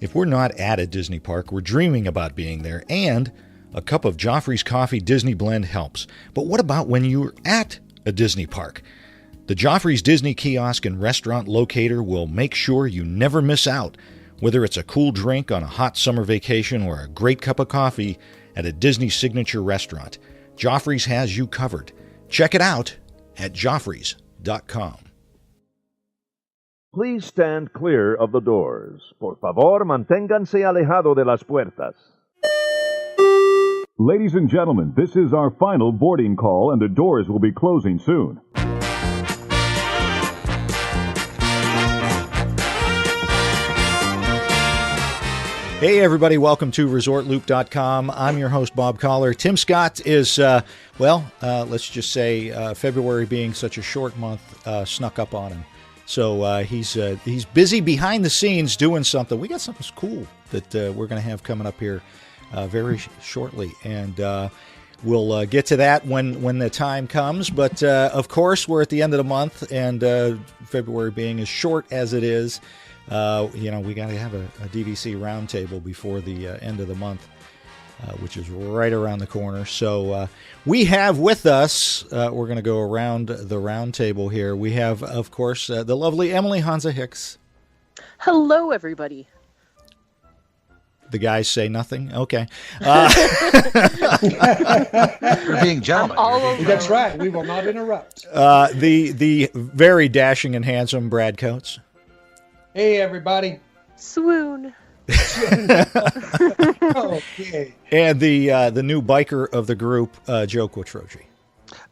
If we're not at a Disney park, we're dreaming about being there, and a cup of Joffrey's Coffee Disney Blend helps. But what about when you're at a Disney park? The Joffrey's Disney Kiosk and Restaurant Locator will make sure you never miss out. Whether it's a cool drink on a hot summer vacation or a great cup of coffee at a Disney signature restaurant, Joffrey's has you covered. Check it out at joffreys.com. Please stand clear of the doors. Por favor, manténganse alejado de las puertas. Ladies and gentlemen, this is our final boarding call, and the doors will be closing soon. Hey everybody, welcome to ResortLoop.com. I'm your host, Bob Collar. Tim Scott is, let's just say February being such a short month, snuck up on him. So he's busy behind the scenes doing something. We got something cool that we're going to have coming up here very shortly, and we'll get to that when the time comes. But of course, we're at the end of the month, and February being as short as it is, we got to have a DVC Roundtable before the end of the month, which is right around the corner. So we have with us, we're going to go around the roundtable here. We have, of course, the lovely Emily Hansa Hicks. Hello, everybody. The guys say nothing? Okay. You're being gentlemen. That's right. We will not interrupt. The very dashing and handsome Brad Coates. Hey, everybody. Swoon. Okay. And the new biker of the group, Joe Quattrochi.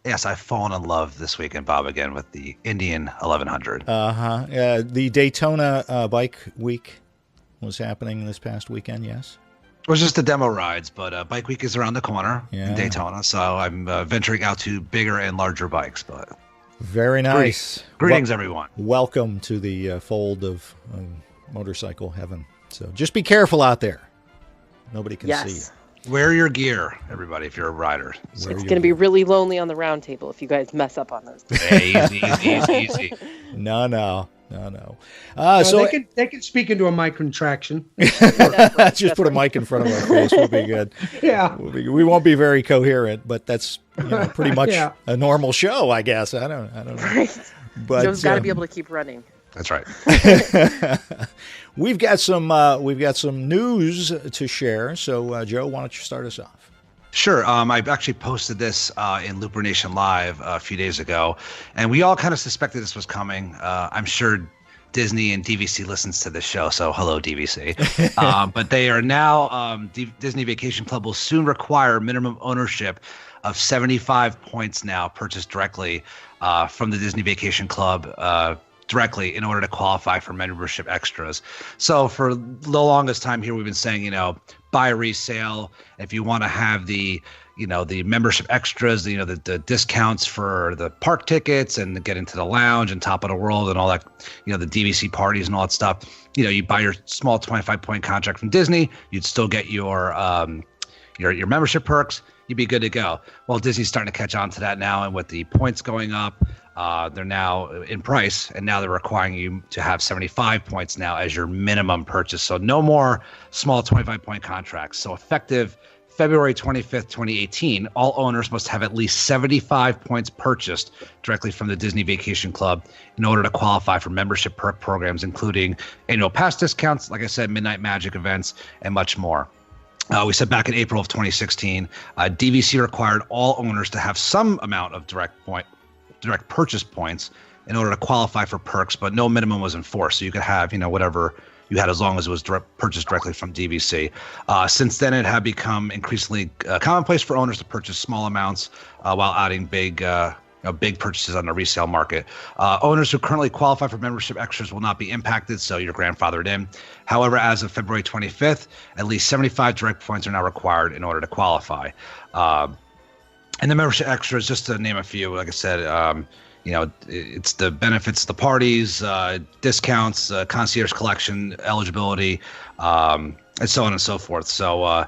Yes, I've fallen in love this weekend, Bob, again with the Indian 1100. The Daytona Bike Week was happening this past weekend, yes? It was just the demo rides, but Bike Week is around the corner in Daytona, so I'm venturing out to bigger and larger bikes. But very nice. Greetings, everyone. Welcome to the fold of motorcycle heaven. So just be careful out there. Nobody can see you. Wear your gear, everybody, if you're a rider. It's going to be really lonely on the round table if you guys mess up on those. Hey, easy. No. So they can speak into a mic contraction. Just put a mic in front of our face. We'll be good. Yeah. We won't be very coherent, but that's pretty much a normal show, I guess. I don't know. Right. But Joe's got to be able to keep running. That's right. We've got some news to share. So Joe, why don't you start us off? Sure. I actually posted this in Looper Nation Live a few days ago, and we all kind of suspected this was coming. I'm sure Disney and DVC listens to this show, so hello, DVC. But they are now, Disney Vacation Club will soon require minimum ownership of 75 points now purchased directly from the Disney Vacation Club directly in order to qualify for membership extras. So for the longest time here, we've been saying, buy resale. If you want to have the membership extras, the discounts for the park tickets and get into the lounge and Top of the World and all that, the DVC parties and all that stuff, you buy your small 25-point contract from Disney, you'd still get your membership perks. You'd be good to go. Well, Disney's starting to catch on to that now, and with the points going up, they're now in price, and now they're requiring you to have 75 points now as your minimum purchase. So no more small 25-point contracts. So effective February 25th, 2018, all owners must have at least 75 points purchased directly from the Disney Vacation Club in order to qualify for membership perk programs, including annual pass discounts, like I said, Midnight Magic events, and much more. We said back in April of 2016, DVC required all owners to have some amount of direct purchase points in order to qualify for perks, but no minimum was enforced. So you could have, whatever you had as long as it was purchased directly from DVC. Since then, it had become increasingly commonplace for owners to purchase small amounts while adding big purchases on the resale market. Owners who currently qualify for membership extras will not be impacted, so you're grandfathered in. However, as of February 25th, at least 75 direct points are now required in order to qualify. And the membership extras, just to name a few, like I said, it's the benefits, the parties, discounts, concierge collection eligibility, and so on and so forth. So,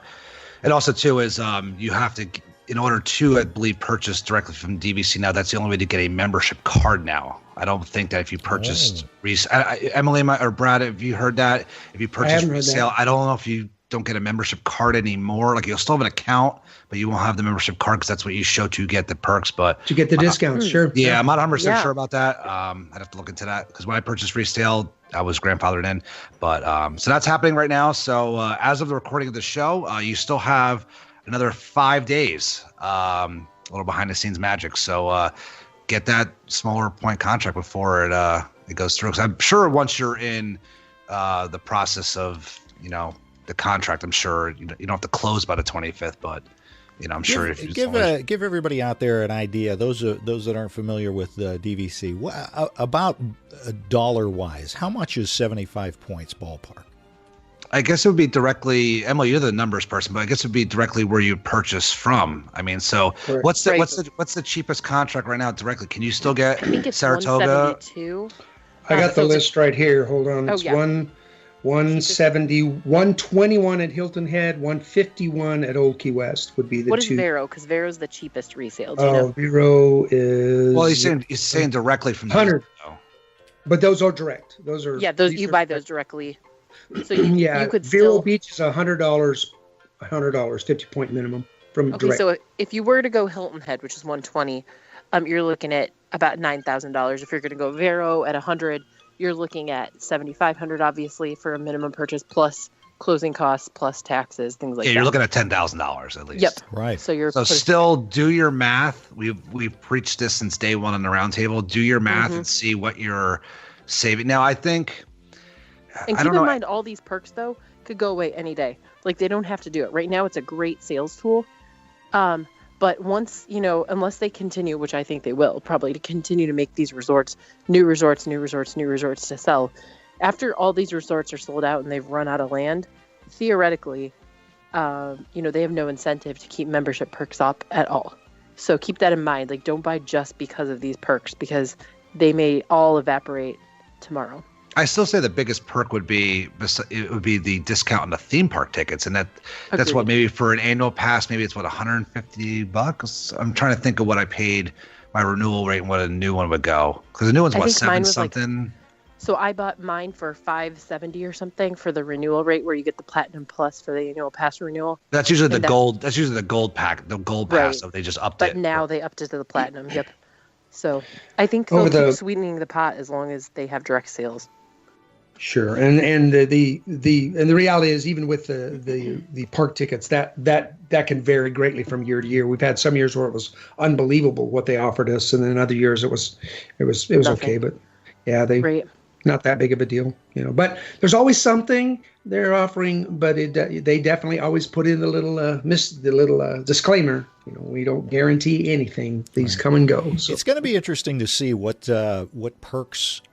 and also too is you have to, in order to, I believe, purchase directly from DVC now, that's the only way to get a membership card now. I don't think that if you purchased Emily or Brad, have you heard that? If you purchase resale, I don't know if you don't get a membership card anymore. Like you'll still have an account, but you won't have the membership card because that's what you show to get the perks. But to get the discounts, sure. Yeah, I'm not 100% sure about that. I'd have to look into that because when I purchased resale, I was grandfathered in. But so that's happening right now. So as of the recording of the show, you still have another 5 days. A little behind the scenes magic. So get that smaller point contract before it goes through. Because I'm sure once you're in the process of the contract, I'm sure you don't have to close by the 25th, but I'm sure if you give everybody out there an idea, those that aren't familiar with DVC, about dollar wise, how much is 75 points ballpark? I guess it would be directly, Emily, you're the numbers person, but I guess it would be directly where you purchase from. I mean, so correct. What's the cheapest contract right now directly? Can you still get Saratoga? 172. I got the list right here. Hold on. It's 170, 121 at Hilton Head, 151 at Old Key West would be the two. What is Vero? Because Vero's the cheapest resale. Do you know? Vero is. Well, he's saying directly from 100. But those are direct. Those are you buy those directly. So you could Vero still... Beach is $100, 50-point minimum from direct. So if you were to go Hilton Head, which is 120, you're looking at about $9,000. If you're going to go Vero at 100, you're looking at $7,500, obviously, for a minimum purchase plus closing costs plus taxes, things like that. Yeah, you're looking at $10,000 at least. Yep. Right. So still do your math. We've preached this since day one on the roundtable. Do your math and see what you're saving. Now, I think. And keep in mind, all these perks, though, could go away any day. Like, they don't have to do it. Right now, it's a great sales tool. But once, unless they continue, which I think they will, probably to continue to make these new resorts to sell. After all these resorts are sold out and they've run out of land, theoretically, they have no incentive to keep membership perks up at all. So keep that in mind. Like, don't buy just because of these perks, because they may all evaporate tomorrow. I still say the biggest perk would be the discount on the theme park tickets, and that's what, maybe for an annual pass, maybe it's $150. I'm trying to think of what I paid my renewal rate and what a new one would go, because the new one's $7 something. So I bought mine for $570 or something for the renewal rate, where you get the Platinum Plus for the annual pass renewal. That's usually the gold. That's usually the gold pack, the gold pass. So they just upped it. But now they upped it to the Platinum. Yep. So I think they'll keep sweetening the pot as long as they have direct sales. Sure, and the reality is, even with the park tickets, that can vary greatly from year to year. We've had some years where it was unbelievable what they offered us, and then other years it was okay. But yeah, not that big of a deal, But there's always something they're offering, but they definitely always put in the little disclaimer. We don't guarantee anything. These come and go. So it's going to be interesting to see what perks,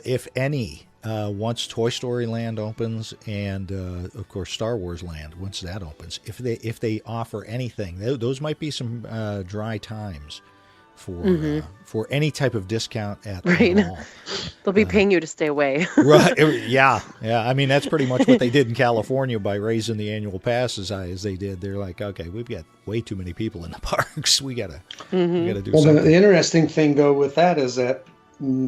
if any. Once Toy Story Land opens, and of course Star Wars Land, once that opens, if they offer anything, those might be some dry times for any type of discount at all. They'll be paying you to stay away. Right? Yeah. I mean, that's pretty much what they did in California by raising the annual pass as high as they did. They're like, okay, we've got way too many people in the parks. We gotta do something. The interesting thing though with that is that,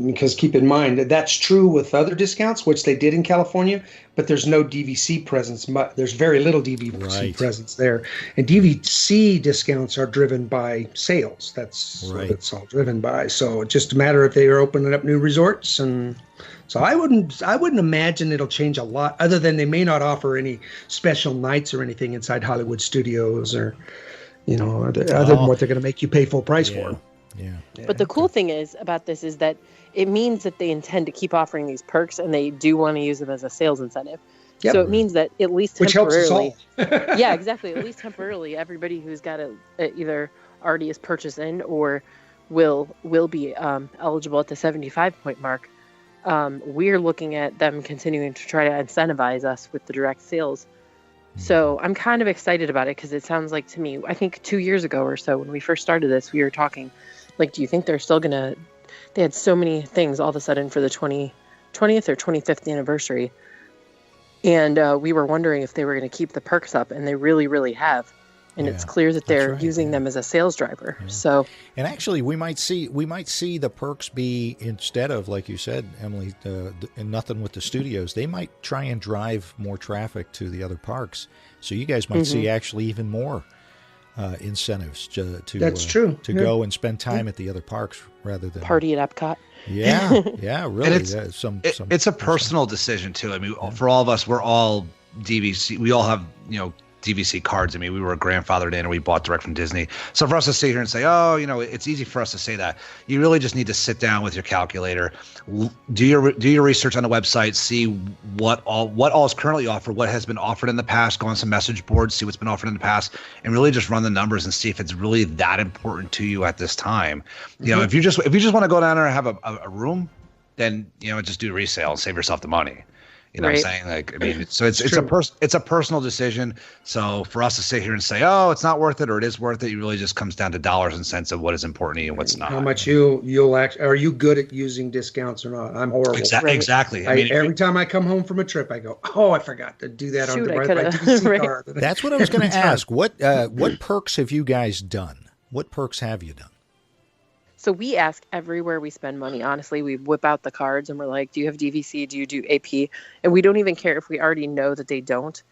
because keep in mind that's true with other discounts, which they did in California, but there's no DVC presence. There's very little DVC presence there. And DVC discounts are driven by sales. That's what it's all driven by. So it's just a matter if they are opening up new resorts. And so I wouldn't imagine it'll change a lot, other than they may not offer any special nights or anything inside Hollywood Studios, or, other than what they're going to make you pay full price for. Yeah. But the cool thing about this is that it means that they intend to keep offering these perks, and they do want to use them as a sales incentive. Yep. So it means that at least temporarily, which helps us all. Yeah, exactly. At least temporarily, everybody who's got either already is purchasing or will be eligible at the 75-point mark. We're looking at them continuing to try to incentivize us with the direct sales. So I'm kind of excited about it, because it sounds like, to me, I think 2 years ago or so when we first started this, we were talking, like, do you think they're still they had so many things all of a sudden for the 20th or 25th anniversary. And we were wondering if they were going to keep the perks up, and they really, really have. and it's clear that they're using them as a sales driver. Yeah. So, and actually, we might see the perks be, instead of, like you said, Emily, and nothing with the studios, they might try and drive more traffic to the other parks. So you guys might see actually even more incentives to that's true to go and spend time at the other parks rather than party at Epcot. Yeah, really. It's a personal decision too. I mean, for all of us, we're all DVC. We all have DVC cards. I mean, we were grandfathered in, and we bought direct from Disney. So for us to sit here and say, oh, it's easy for us to say that. You really just need to sit down with your calculator, do your research on the website, see what all is currently offered, what has been offered in the past, go on some message boards, see what's been offered in the past, and really just run the numbers and see if it's really that important to you at this time. If you just want to go down there and have a room, then just do resale and save yourself the money. You know what I'm saying? Like, I mean, so it's a personal decision. So for us to sit here and say, oh, it's not worth it, or it is worth it, it really just comes down to dollars and cents of what is important to you and what's not. How much you'll are you good at using discounts or not? I'm horrible. Exactly. I mean, every time I come home from a trip, I go, oh, I forgot to do that on the DVC card. That's what I was going to ask. What perks have you guys done? What perks have you done? So we ask everywhere we spend money. Honestly, we whip out the cards and we're like, do you have DVC? Do you do AP? And we don't even care if we already know that they don't.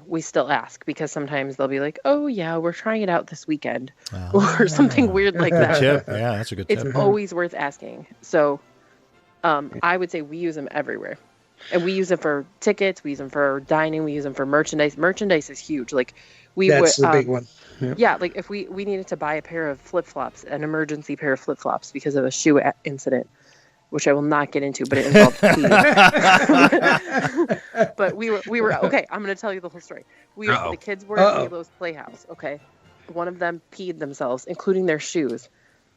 We still ask, because sometimes they'll be like, oh, yeah, we're trying it out this weekend or something weird like that. Yeah, that's a good tip. It's always worth asking. So I would say we use them everywhere. And we use them for tickets. We use them for dining. We use them for merchandise. Merchandise is huge. Like that's the big one. Yep. Yeah, like if we needed to buy a pair of flip-flops, an emergency pair of flip-flops because of a shoe incident, which I will not get into, but it involved pee. But we were okay. I'm going to tell you the whole story. The kids were at Lilo's Playhouse. Okay, one of them peed themselves, including their shoes.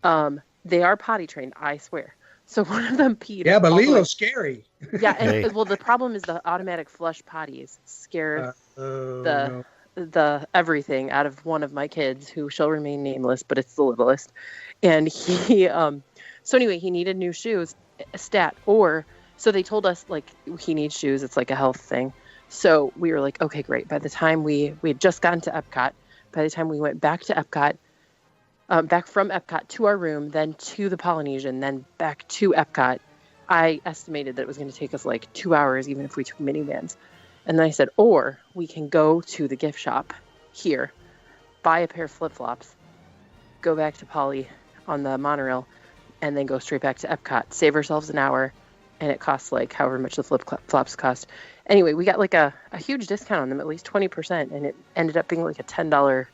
They are potty trained, I swear. So one of them peed. Yeah, but Lilo's scary. Yeah, and well, the problem is the automatic flush potties scare the everything out of one of my kids, who shall remain nameless, but it's the littlest. And he so anyway, he needed new shoes, so they told us, like, he needs shoes, it's like a health thing. So we were like, okay, great. By the time we had just gotten to Epcot, by the time we went back to Epcot, back from Epcot to our room, then to the Polynesian, then back to Epcot, I estimated that it was going to take us like 2 hours, even if we took minivans. And then I said, or we can go to the gift shop here, buy a pair of flip-flops, go back to Poly on the monorail, and then go straight back to Epcot. Save ourselves an hour, and it costs like however much the flip-flops cost. Anyway, we got like a huge discount on them, at least 20%, and it ended up being like a $10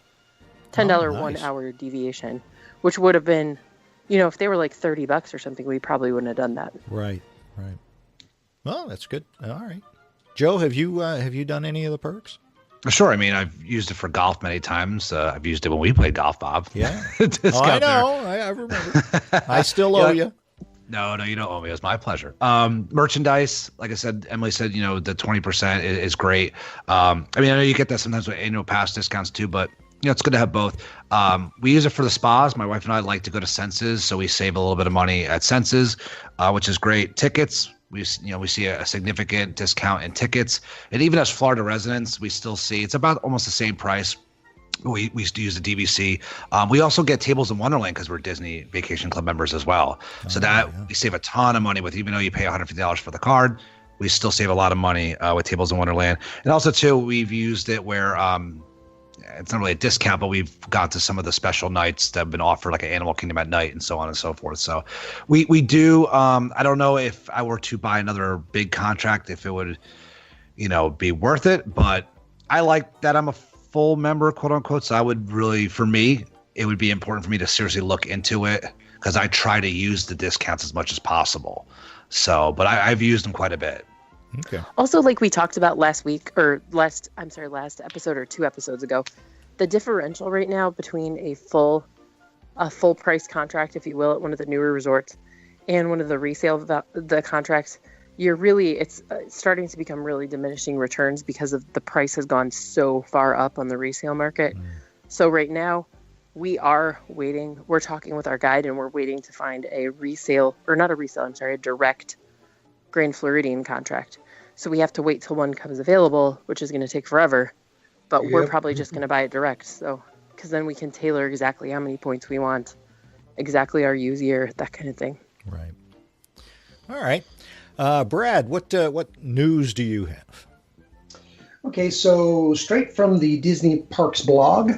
1 hour deviation, which would have been, if they were like $30 or something, we probably wouldn't have done that. Right. Well, that's good. All right. Joe, have you done any of the perks? Sure. I mean, I've used it for golf many times. I've used it when we played golf, Bob. Yeah. I know. I remember. I still owe you. No, you don't owe me. It was my pleasure. Merchandise, like I said, Emily said, the 20% is great. I mean, I know you get that sometimes with annual pass discounts too, but it's good to have both. We use it for the spas. My wife and I like to go to Senses, so we save a little bit of money at Senses, which is great. Tickets, we see a significant discount in tickets, and even as Florida residents, we still see it's about almost the same price. We used to use the DVC. We also get Tables in Wonderland because we're Disney Vacation Club members as well. We save a ton of money with, even though you pay $150 for the card, we still save a lot of money with Tables in Wonderland. And also too, we've used it where it's not really a discount, but we've got to some of the special nights that have been offered, like an Animal Kingdom at night and so on and so forth. So we do. I don't know if I were to buy another big contract, if it would, be worth it. But I like that I'm a full member, quote unquote. So I would really, for me, it would be important for me to seriously look into it, because I try to use the discounts as much as possible. So, but I've used them quite a bit. Okay. Also, like we talked about last episode or 2 episodes ago, the differential right now between a full price contract, if you will, at one of the newer resorts and one of the resale the contracts, it's starting to become really diminishing returns because of the price has gone so far up on the resale market. So right now we are waiting. We're talking with our guide and we're waiting to find a direct Grand Floridian contract. So we have to wait till one comes available, which is going to take forever. but we're probably just going to buy it direct. So, because then we can tailor exactly how many points we want, exactly our use year, that kind of thing. Right. All right. Brad, what news do you have? Okay, so straight from the Disney Parks blog,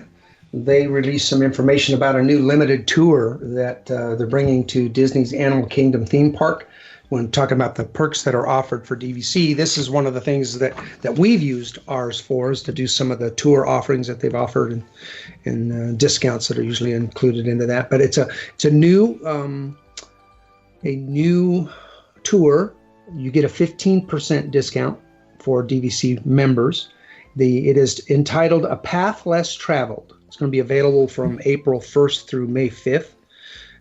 they released some information about a new limited tour that they're bringing to Disney's Animal Kingdom theme park. When talking about the perks that are offered for DVC, this is one of the things that we've used ours for, is to do some of the tour offerings that they've offered and discounts that are usually included into that. But it's a new tour. You get a 15% discount for DVC members. It is entitled A Path Less Traveled. It's going to be available from April 1st through May 5th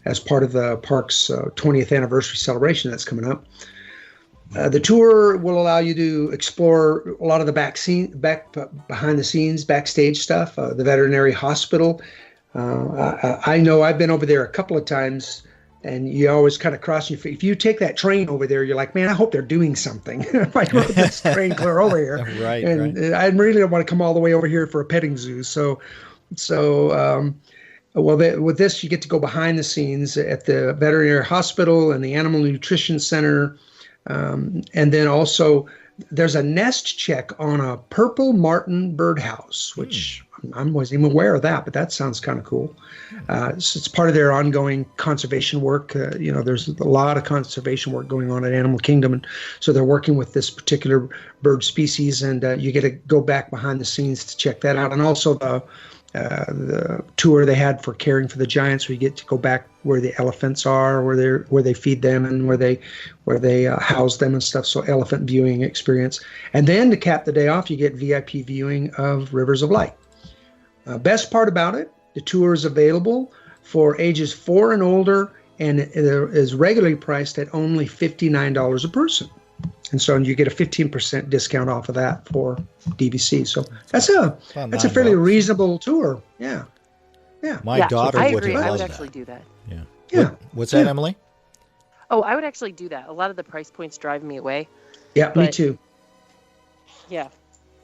as part of the park's 20th anniversary celebration that's coming up. The tour will allow you to explore a lot of the behind the scenes, backstage stuff, the veterinary hospital. I know I've been over there a couple of times, and you always kind of cross your feet. If you take that train over there, you're like, man, I hope they're doing something. If I rode this train clear over here. Right. I really don't want to come all the way over here for a petting zoo. With this, you get to go behind the scenes at the veterinary hospital and the animal nutrition center. And then also there's a nest check on a purple martin birdhouse, which I wasn't even aware of that, but that sounds kind of cool. So it's part of their ongoing conservation work. There's a lot of conservation work going on at Animal Kingdom. And so they're working with this particular bird species, and you get to go back behind the scenes to check that out. And also the tour they had for caring for the giants, where you get to go back where the elephants are, where they feed them and where they house them and stuff. So elephant viewing experience. And then to cap the day off, you get VIP viewing of Rivers of Light. Best part about it, the tour is available for ages 4 and older, and it is regularly priced at only $59 a person. And so you get a 15% discount off of that for DVC. So that's a fairly reasonable tour. Yeah. My daughter I would agree. have I would loved actually that. do that. Yeah. What's that, Emily? Oh, I would actually do that. A lot of the price points drive me away. Yeah, me too. Yeah.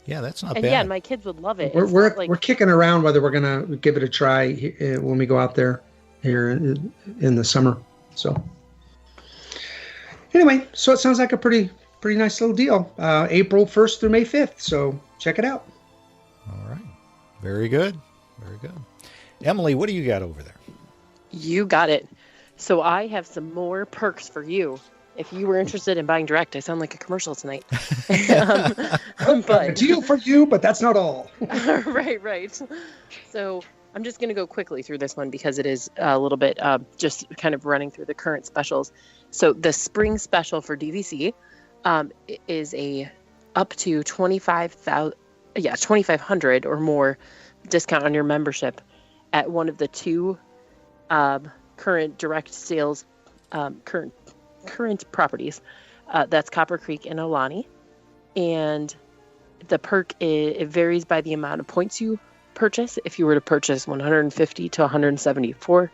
Yeah, that's not And bad. yeah, my kids would love it. We're kicking around whether we're going to give it a try when we go out there here in the summer. So anyway, so it sounds like a pretty nice little deal. April 1st through May 5th. So check it out. All right. Very good. Very good. Emily, what do you got over there? You got it. So I have some more perks for you. If you were interested in buying direct, I sound like a commercial tonight. But a deal for you, but that's not all. Right. So I'm just going to go quickly through this one because it is a little bit just kind of running through the current specials. So the spring special for DVC is a up to $2,500 or more discount on your membership at one of the two current direct sales current properties. That's Copper Creek and Aulani. And the perk, it varies by the amount of points you purchase. If you were to purchase 150 to 174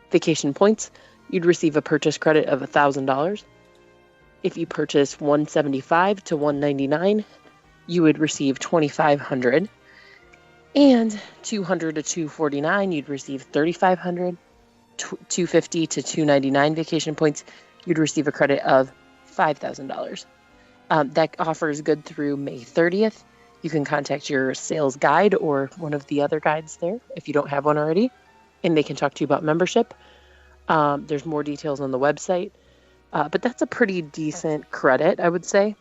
vacation points, you'd receive a purchase credit of $1,000. If you purchase 175 to 199, you would receive $2,500. And 200 to 249, you'd receive 3,500. 250 to 299 vacation points, you'd receive a credit of $5,000. That offer is good through May 30th. You can contact your sales guide or one of the other guides there if you don't have one already, and they can talk to you about membership. There's more details on the website, but that's a pretty decent credit, I would say.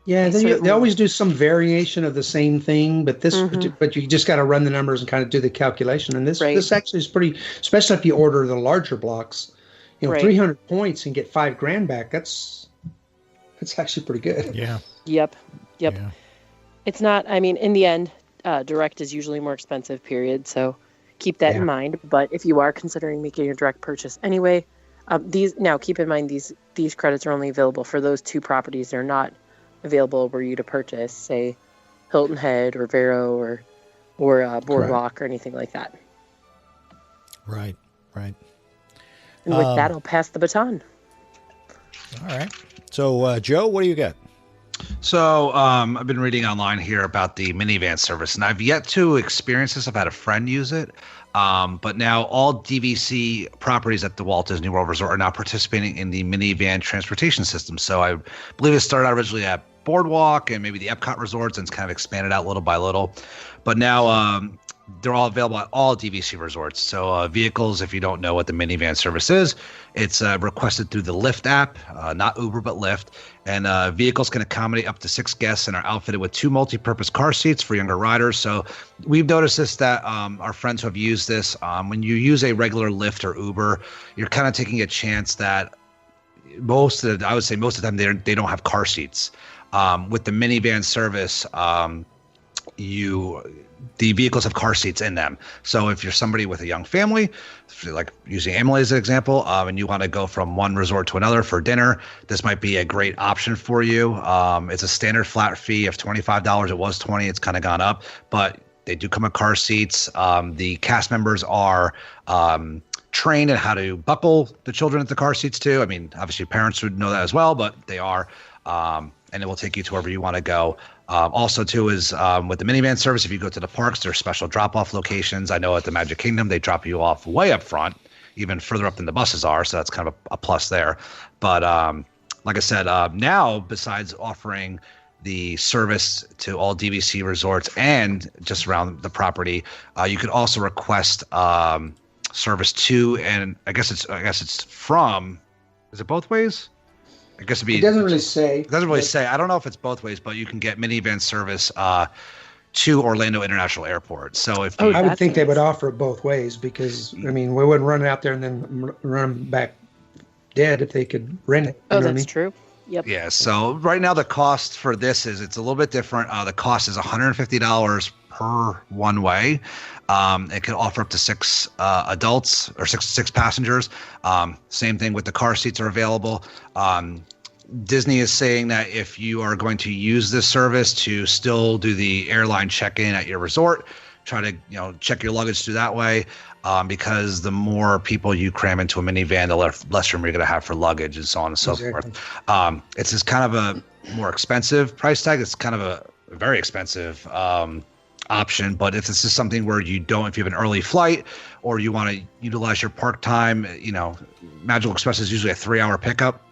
They always do some variation of the same thing, but but you just got to run the numbers and kind of do the calculation. And this actually is pretty, especially if you order the larger blocks. 300 points and get $5,000 back. That's actually pretty good. Yeah. Yep. Yeah. It's not. I mean, in the end, direct is usually more expensive. Period. So keep that in mind. But if you are considering making a direct purchase anyway, keep in mind these credits are only available for those two properties. They're not available were you to purchase, say, Hilton Head or Vero or Boardwalk or anything like that. Right. And with that, I'll pass the baton. All right. So, Joe, what do you got? So I've been reading online here about the MiniVan service, and I've yet to experience this. I've had a friend use it. But now all DVC properties at the Walt Disney World Resort are now participating in the MiniVan transportation system. So I believe it started out originally at Boardwalk and maybe the Epcot resorts, and it's kind of expanded out little by little. But now they're all available at all DVC resorts. So vehicles, if you don't know what the MiniVan service is, it's requested through the Lyft app, not Uber, but Lyft. And vehicles can accommodate up to 6 guests and are outfitted with 2 multi-purpose car seats for younger riders. So we've noticed this, that our friends who have used this, when you use a regular Lyft or Uber, you're kind of taking a chance that most of the time they don't have car seats. With the MiniVan service, the vehicles have car seats in them. So if you're somebody with a young family, like using Emily as an example, and you want to go from one resort to another for dinner, this might be a great option for you. It's a standard flat fee of $25. It was $20. It's kind of gone up, but they do come with car seats. The cast members are trained in how to buckle the children at the car seats too. I mean, obviously parents would know that as well, but they are. And it will take you to wherever you want to go. Also, too, is with the MiniVan service, if you go to the parks, there's special drop-off locations. I know at the Magic Kingdom, they drop you off way up front, even further up than the buses are. So that's kind of a plus there. But like I said, now, besides offering the service to all DVC resorts and just around the property, you could also request service to, and I guess it's from, is it both ways? I guess it doesn't really say. It doesn't really say. I don't know if it's both ways, but you can get MiniVan service to Orlando International Airport. So if I would think they would offer it both ways, because I mean, we wouldn't run it out there and then run them back dead if they could rent it. That's true. Yep. Yeah. So right now the cost for this it's a little bit different. The cost is $150 per one way. It can offer up to 6 adults or six passengers. Same thing with the car seats are available. Disney is saying that if you are going to use this service to still do the airline check-in at your resort, try to check your luggage through that way, because the more people you cram into a MiniVan, the less room you're going to have for luggage and so on and so forth. It's just kind of a more expensive price tag. It's kind of a very expensive option, but if this is something where if you have an early flight or you want to utilize your park time, Magical Express is usually a 3-hour pickup.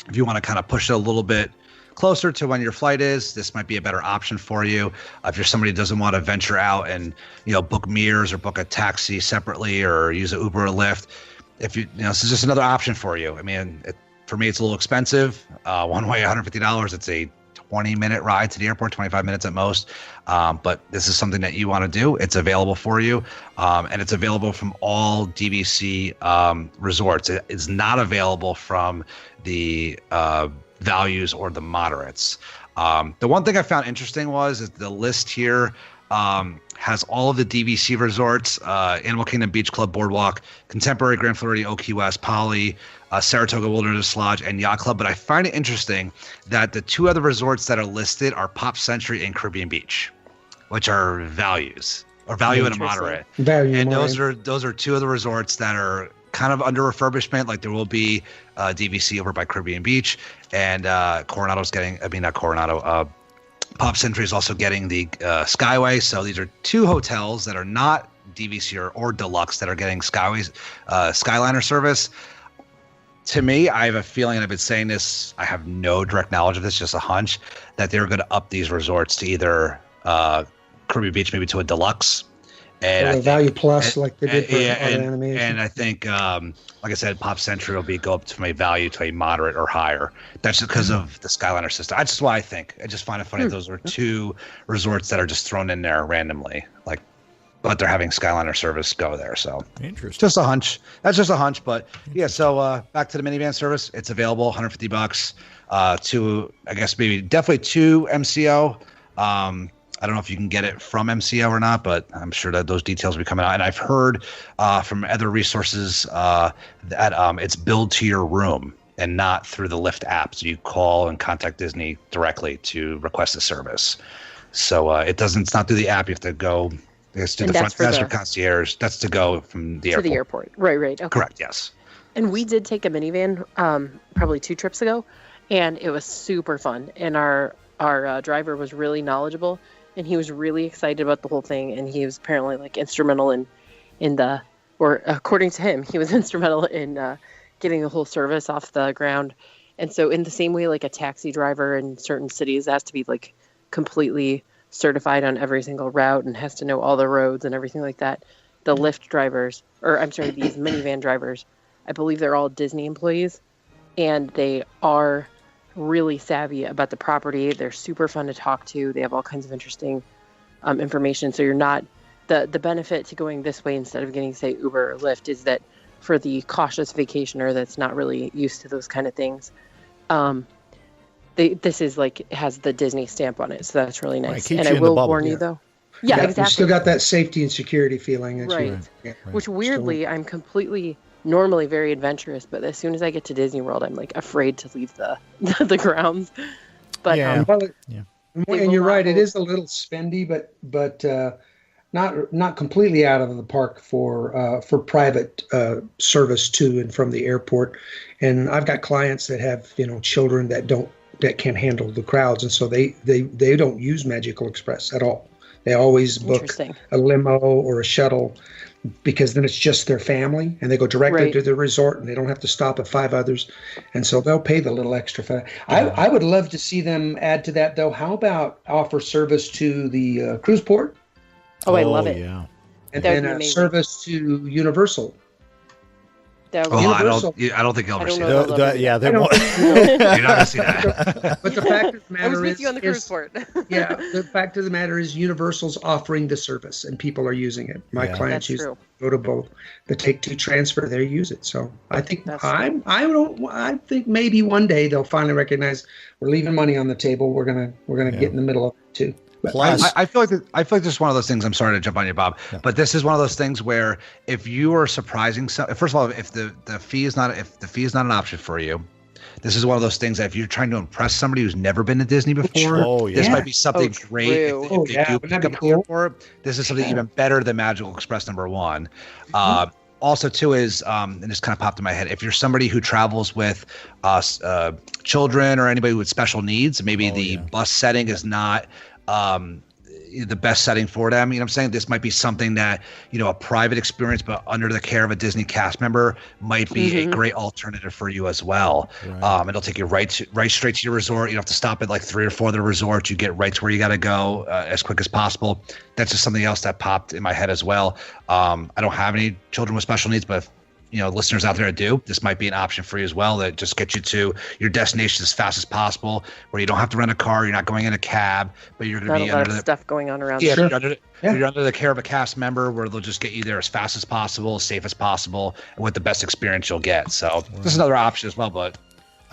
If you want to kind of push it a little bit closer to when your flight is, this might be a better option for you. If you're somebody who doesn't want to venture out and book Mears or book a taxi separately or use an Uber or Lyft, if this is just another option for you. I mean, for me, it's a little expensive. One way, $150. It's a 20-minute ride to the airport, 25 minutes at most. But this is something that you want to do. It's available for you. And it's available from all DVC resorts. It is not available from the values or the moderates. The one thing I found interesting is the list here has all of the DVC resorts, Animal Kingdom Beach Club, Boardwalk, Contemporary, Grand Floridian, Oak Key West, Poly, Saratoga Wilderness Lodge, and Yacht Club. But I find it interesting that the 2 other resorts that are listed are Pop Century and Caribbean Beach, which are values or value and a moderate. Those are 2 of the resorts that are kind of under refurbishment. Like there will be DVC over by Caribbean Beach, and Pop Century is also getting the Skyway. So these are 2 hotels that are not DVC or deluxe that are getting Skyliner service. To me, I have a feeling, and I've been saying this, I have no direct knowledge of this, just a hunch, that they're going to up these resorts to either Caribbean Beach, maybe to a deluxe. And a value plus, like they did for animation. And I think, like I said, Pop Century will go up from a value to a moderate or higher. That's just because of the Skyliner system. That's just why I think. I just find it funny those are 2 resorts that are just thrown in there randomly, but they're having Skyliner service go there. So interesting. Just a hunch. That's just a hunch. But yeah, so back to the MiniVan service. It's available, $150 to, I guess, definitely to MCO. I don't know if you can get it from MCO or not, but I'm sure that those details will be coming out. And I've heard from other resources that it's billed to your room and not through the Lyft app. So you call and contact Disney directly to request the service. So it's not through the app. You have to go. It's to the front desk or concierge. That's to go from the airport. To the airport. Right. Okay. Correct, yes. And we did take a MiniVan probably 2 trips ago, and it was super fun. And our our driver was really knowledgeable, and he was really excited about the whole thing, and he was apparently like instrumental in the, or according to him, he was instrumental in getting the whole service off the ground. And so in the same way, like a taxi driver in certain cities has to be like completely certified on every single route and has to know all the roads and everything like that, the Lyft drivers, or I'm sorry, these minivan drivers, I believe they're all Disney employees, and they are really savvy about the property. They're super fun to talk to. They have all kinds of interesting information. So you're not, the benefit to going this way instead of getting, say, Uber or Lyft is that for the cautious vacationer that's not really used to those kind of things, this is like, has the Disney stamp on it. So that's really nice. Right, and I will warn you though. Yeah, exactly. You still got that safety and security feeling. Right. Which weirdly, I'm completely normally very adventurous, but as soon as I get to Disney World, I'm like afraid to leave the grounds. But and you're right, it is a little spendy, but not completely out of the park for private service to and from the airport. And I've got clients that have children that can't handle the crowds, and so they don't use Magical Express at all. They always book a limo or a shuttle, because then it's just their family, and they go directly to the resort, and they don't have to stop at 5 others, and so they'll pay the little extra for that. I would love to see them add to that, though. How about offer service to the cruise port? Oh, I love it. Yeah. And then a service to Universal. I don't think they'll ever see that. They won't. You're not going to see that. But the fact of the matter I was with you on the cruise port. Yeah, the fact of the matter is Universal's offering the service, and people are using it. My clients go to both. The Take-Two transfer, they use it. So I think I think maybe one day they'll finally recognize we're leaving money on the table. We're gonna get in the middle of it too. Plus, I feel like this is one of those things. I'm sorry to jump on you, Bob, but this is one of those things where if you are surprising, first of all, if the fee is not an option for you, this is one of those things that if you're trying to impress somebody who's never been to Disney before, this might be something great. If they do pick up the airport, this is something even better than Magical Express #1. Also, too, is and this kind of popped in my head. If you're somebody who travels with children or anybody with special needs, maybe the bus setting is not the best setting for them. I'm saying? This might be something that, a private experience, but under the care of a Disney cast member might be a great alternative for you as well. Right. It'll take you right straight to your resort. You don't have to stop at like 3 or 4 of the resorts. You get right to where you got to go as quick as possible. That's just something else that popped in my head as well. I don't have any children with special needs, but if listeners out there that do, this might be an option for you as well, that just get you to your destination as fast as possible, where you don't have to rent a car, you're not going in a cab, but you're going to be under the stuff going on around. Yeah, you're under the care of a cast member, where they'll just get you there as fast as possible, as safe as possible, and with the best experience you'll get. So this is another option as well. But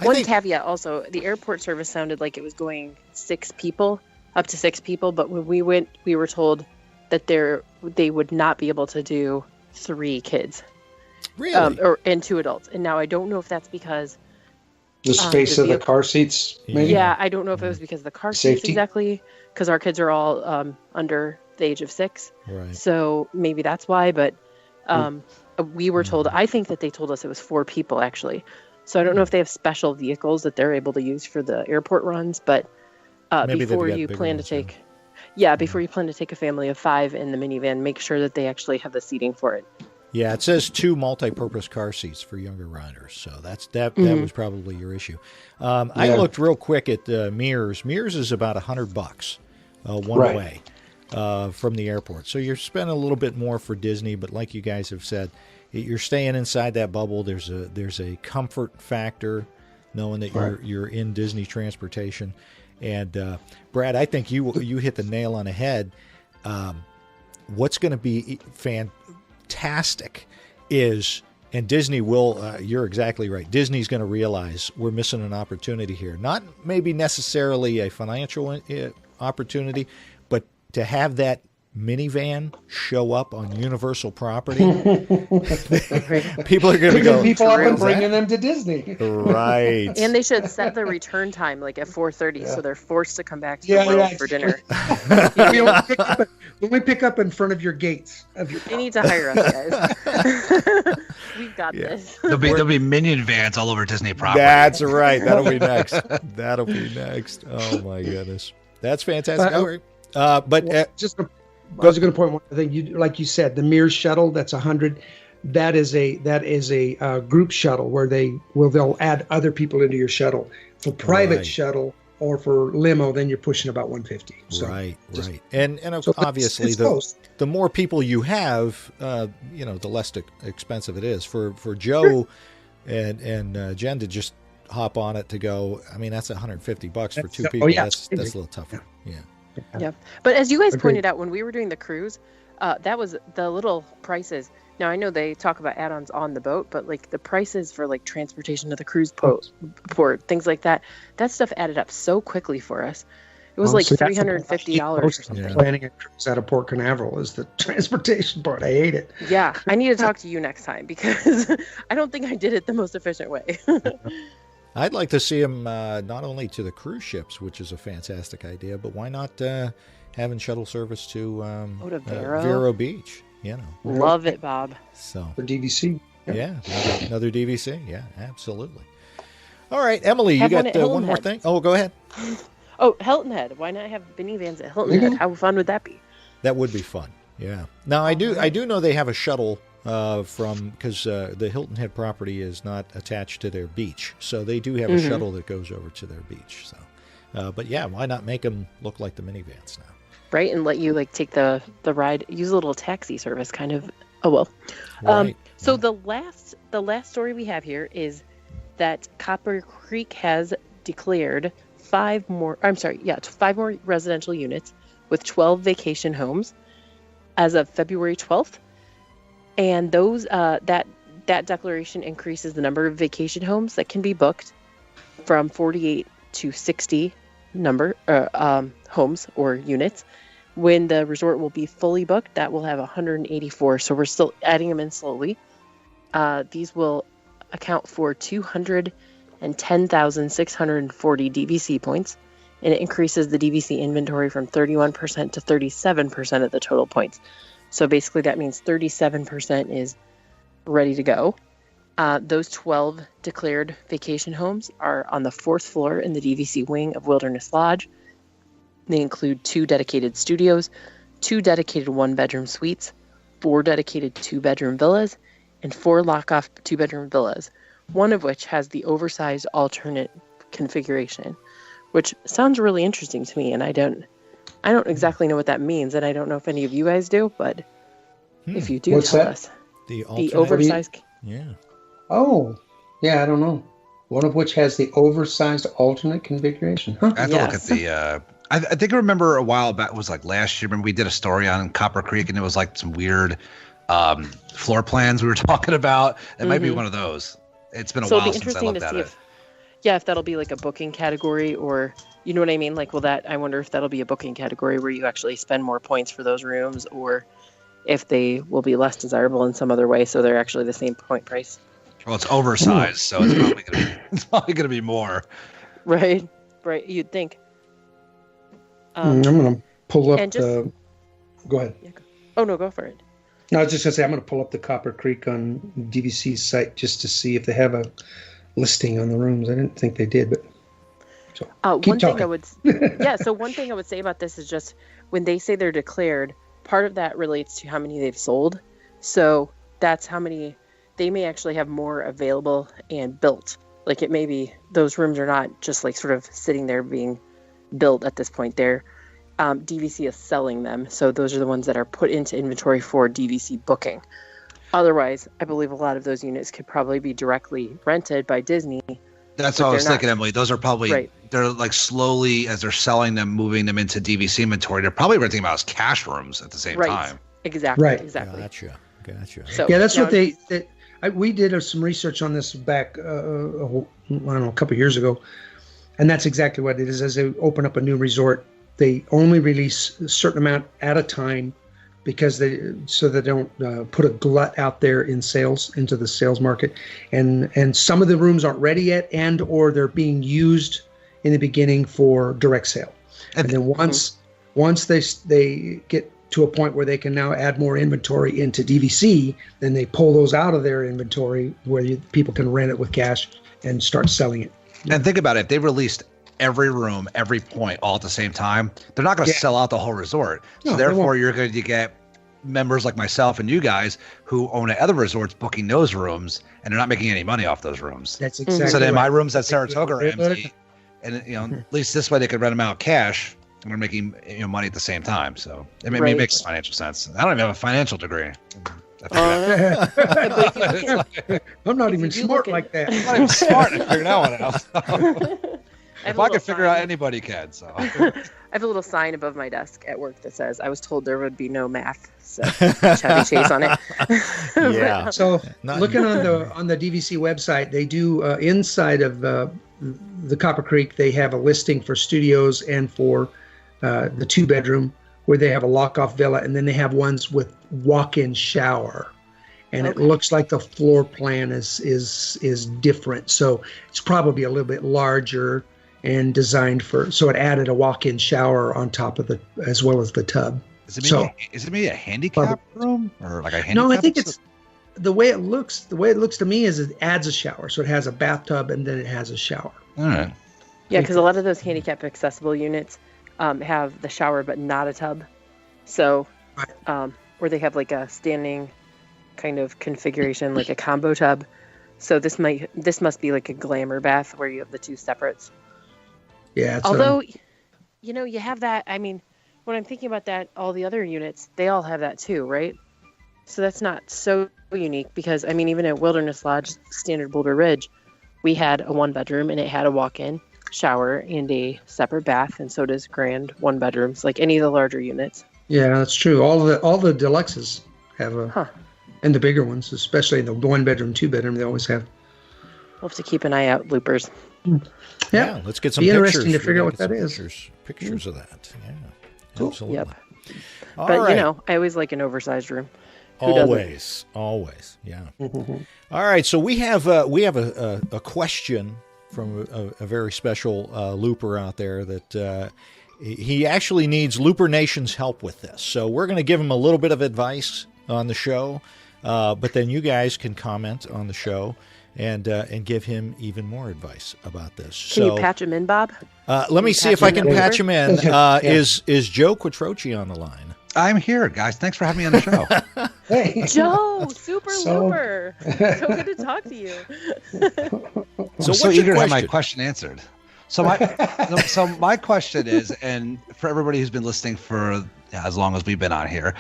one caveat also, the airport service sounded like it was going up to 6 people, but when we went, we were told that they would not be able to do 3 kids. Really? And 2 adults. And now I don't know if that's because the space of the car seats, maybe? Yeah, I don't know if it was because of the car seats exactly, because our kids are all under the age of 6. Right. So maybe that's why, but we were told, I think that they told us it was 4 people actually. So I don't know if they have special vehicles that they're able to use for the airport runs, but before you plan to take a family of 5 in the minivan, make sure that they actually have the seating for it. Yeah, it says 2 multi-purpose car seats for younger riders, so that was probably your issue. I looked real quick at Mears. Mears is about $100 one way from the airport, so you're spending a little bit more for Disney. But like you guys have said, you're staying inside that bubble. There's a comfort factor knowing that you're in Disney transportation. And Brad, I think you hit the nail on the head. What's going to be fantastic is, and Disney will, you're exactly right, Disney's going to realize we're missing an opportunity here. Not maybe necessarily a financial opportunity, but to have that MiniVan show up on Universal property, people are going to go. People up and bringing them to Disney, right? And they should set the return time like at 4:30, so they're forced to come back to the world for dinner. We only pick up in front of your gates. They need to hire us, guys. We've got this. There'll be Minion vans all over Disney property. That's right. That'll be next. That'll be next. Oh my goodness, that's fantastic. All right. I was going to point one thing. Like you said, the Mears shuttle. That's 100. That is a group shuttle where they'll add other people into your shuttle. For private shuttle or for limo, then you're pushing about 150. So right. And obviously the more people you have, the less expensive it is. For Joe and Jen to just hop on it to go. I mean, that's $150 for two people. That's a little tougher. Yeah. But as you guys pointed out, when we were doing the cruise, that was the little prices. Now, I know they talk about add-ons on the boat, but like the prices for like transportation to the cruise port, things like that stuff added up so quickly for us. It was like $350 or something. Planning a cruise out of Port Canaveral is the transportation part. I hate it. Yeah. I need to talk to you next time because I don't think I did it the most efficient way. I'd like to see them not only to the cruise ships, which is a fantastic idea, but why not having shuttle service to Vero Beach? Love it, Bob. So for DVC, another DVC, absolutely. All right, Emily, you got one more thing? Oh, go ahead. Oh, Hilton Head. Why not have minivans at Hilton Head? How fun would that be? That would be fun. Yeah. Now I do know they have a shuttle. Because the Hilton Head property is not attached to their beach, so they do have a shuttle that goes over to their beach. So, but why not make them look like the minivans now? Right, and let you like take the ride, use a little taxi service, kind of. Oh well. Right. So the last story we have here is that Copper Creek has declared 5 more residential units with 12 vacation homes as of February 12th. And those that declaration increases the number of vacation homes that can be booked from 48 to 60 homes or units. When the resort will be fully booked, that will have 184. So we're still adding them in slowly. These will account for 210,640 DVC points, and it increases the DVC inventory from 31% to 37% of the total points. So basically that means 37% is ready to go. Those 12 declared vacation homes are on the 4th floor in the DVC wing of Wilderness Lodge. They include 2 dedicated studios, 2 dedicated 1-bedroom suites, 4 dedicated 2-bedroom villas, and 4 lock-off 2-bedroom villas, one of which has the oversized alternate configuration, which sounds really interesting to me, and I don't exactly know what that means, and I don't know if any of you guys do, but if you do, tell us. The oversized. Yeah. Oh, yeah, I don't know. One of which has the oversized alternate configuration. Huh? I have to look at the... I think I remember a while back, it was like last year, remember we did a story on Copper Creek, and it was like some weird floor plans we were talking about. It might be one of those. It's been a while since I looked at it. If that'll be like a booking category, or you know what I mean? Like, I wonder if that'll be a booking category where you actually spend more points for those rooms, or if they will be less desirable in some other way, so they're actually the same point price. Well, it's oversized, so it's probably gonna be more. Right. You'd think. I'm going to pull up the... Go ahead. Yeah, oh, no, go for it. No, I was just going to say, I'm going to pull up the Copper Creek on DVC's site just to see if they have a listing on the rooms. I didn't think they did, but... So, one thing I would say about this is just when they say they're declared, part of that relates to how many they've sold. So that's how many... They may actually have more available and built. Like, it may be those rooms are not just like sort of sitting there being built at this point. They're DVC is selling them, so those are the ones that are put into inventory for DVC booking. Otherwise, I believe a lot of those units could probably be directly rented by Disney. That's what I was thinking, Emily. Those are probably they're like slowly, as they're selling them, moving them into DVC inventory. They're probably renting them out as cash rooms at the same time. Exactly. Gotcha. So, that's what we did some research on this back, I don't know, a couple of years ago. And that's exactly what it is. As they open up a new resort, they only release a certain amount at a time because they don't put a glut out there in sales into the sales market, and some of the rooms aren't ready yet, and or they're being used in the beginning for direct sale, and then once they get to a point where they can now add more inventory into DVC, then they pull those out of their inventory where people can rent it with cash and start selling it. And think about it, if they released every room, every point all at the same time, they're not going to sell out the whole resort. So therefore, you're going to get members like myself and you guys who own other resorts booking those rooms, and they're not making any money off those rooms. That's exactly so. Then right. my rooms at Saratoga are empty, and at least this way they could rent them out cash, and we're making money at the same time. So it makes financial sense. I don't even have a financial degree. I'm not even smart like that. I'm not even smart to figure that one out. If I can figure out, anybody can. So I have a little sign above my desk at work that says, "I was told there would be no math." So Chevy Chase on it. Yeah. So looking on the DVC website, they do inside of the Copper Creek, they have a listing for studios and for the 2-bedroom where they have a lock-off villa, and then they have ones with walk-in shower. And it looks like the floor plan is different. So it's probably a little bit larger and designed so it added a walk-in shower on top of as well as the tub. Is it maybe a handicap room or like a handicap? No, I think it's the way it looks. The way it looks to me is it adds a shower. So it has a bathtub and then it has a shower. All right. Yeah, because a lot of those handicap accessible units have the shower but not a tub. So where they have like a standing kind of configuration, like a combo tub. So this must be like a glamour bath where you have the two separates. Yeah. Although, you have that. I mean, when I'm thinking about that, all the other units, they all have that too, right? So that's not so unique because, I mean, even at Wilderness Lodge, Standard Boulder Ridge, we had a 1-bedroom and it had a walk-in shower and a separate bath, and so does Grand 1-bedrooms, like any of the larger units. Yeah, that's true. All the deluxes have and the bigger ones, especially the 1-bedroom, 2-bedroom, they always have. We'll have to keep an eye out, loopers. Yeah, let's get some pictures. Interesting to figure out what that is. Pictures of that. Yeah, cool. Absolutely. Yep. But I always like an oversized room. Always, yeah. All right, so we have a question from a very special looper out there that he actually needs Looper Nation's help with this. So we're going to give him a little bit of advice on the show, but then you guys can comment on the show and give him even more advice about this. Can you patch him in, Bob? Let me see if I can patch him in. Is Joe Quattrochi on the line? I'm here, guys. Thanks for having me on the show. Hey. Joe, super looper. So good to talk to you. I'm so eager to have my question answered. So my question is, and for everybody who's been listening for as long as we've been on here,